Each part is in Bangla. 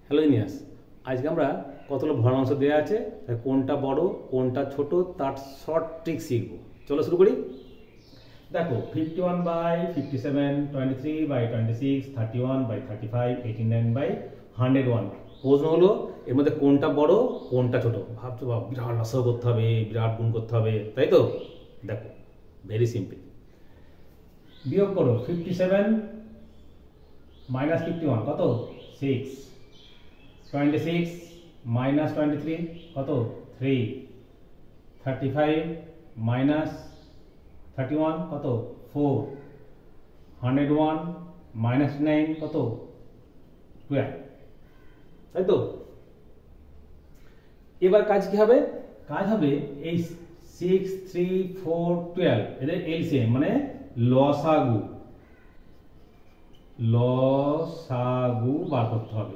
হ্যালো জিনিয়াস, আজকে আমরা কতগুলো ভগ্নাংশ দেওয়া আছে, কোনটা বড় কোনটা ছোট তার শর্ট ট্রিক শিখব। চলো শুরু করি। দেখো 51/57, 23/26, 31/35, 89/101। প্রশ্ন হলো এর মধ্যে কোনটা বড় কোনটা ছোট। ভাবছো বা বিরাট লসাগু করতে হবে, বিরাট গুণ করতে হবে, তাই তো? দেখো ভেরি সিম্পল। বিয়োগ করো 57 - 51 কত? 6। 26 - 23 কত? 3। 35 - 31 কত? 4। 101 - 9 কত? 12। তাই তো? এবার কাজ কি হবে? কাজ হবে এই 6, 3, 4, 12 এদের এলসিএম মানে লসাগু বার করতে হবে।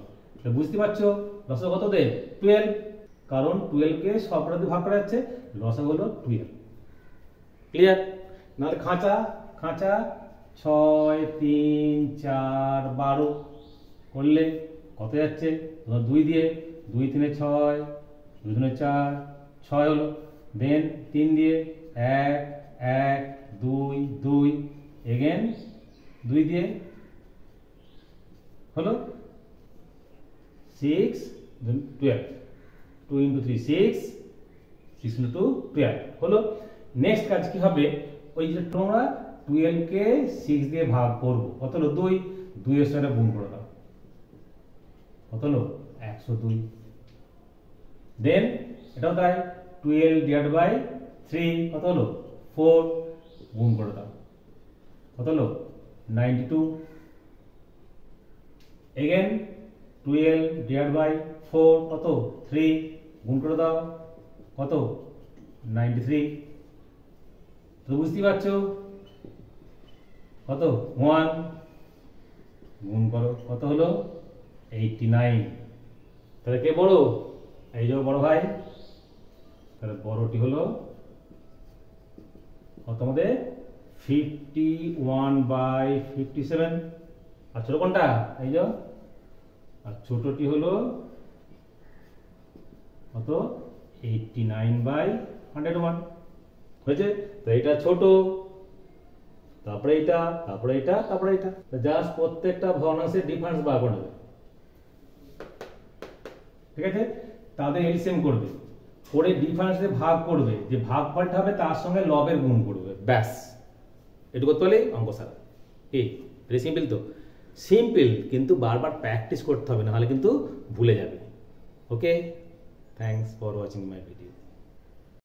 বুঝতে পারছো লসাগু কত দেয়? 12, কারণ 12 কে সবটা দিয়ে ভাগ করা যাচ্ছে, লসাগু হলো 12। ক্লিয়ার? নাহলে খাঁচা 6, 3, 4, 12 করলে কত যাচ্ছে? 2 দিয়ে 2, 3, 6, 2, 3, 4, 6 হলো। দেন 3 দিয়ে 1, 1, 2, 2 এগেন 2 দিয়ে হলো 6, 12। 2 × 3 6, 6 × 2 12 হলো। নেক্সট কাজ কি হবে? ওই যে তোমরা 12 কে 6 দিয়ে ভাগ করব, কত হলো? 2। 2 এর সাথে গুণ করে দাও, কত হলো? 102। দেন এটাও তাই, 12/3 কত হলো? 4, গুণ করে দাও, কত হলো? 92। এগেন 12/4 কত? 3, গুণ করে দাও, কত? 93। তো বুঝতে পারছো কত? 1, গুণ করো, কত হলো? 89। তাহলে কে বড়? এই যে বড় ভাই, তাহলে বড়টি হলো কত? আমাদের 51/57। আর ছোট কোনটা? এই যে। আর ছোটটি হলো কত? 89/101 হয়েছে? তো এটা ছোট, তারপরে এটা, তারপরে এটা, তারপরে এটা। জাস্ট প্রত্যেকটা ভগ্নাংশের ডিফারেন্স বার করে নেবে। ঠিক আছে? তাদের এলসিএম করবে, করে ডিফারেন্স দিয়ে ভাগ করবে, যে ভাগফলটা হবে তার সঙ্গে লবের গুণ করবে, ব্যাস এটুকু করতে হলেই অঙ্ক সারা। কি ভেরি সিম্পল? তো সিম্পল, কিন্তু বারবার প্র্যাকটিস করতে হবে, নাহলে কিন্তু ভুলে যাবে। Okay, thanks for watching my video.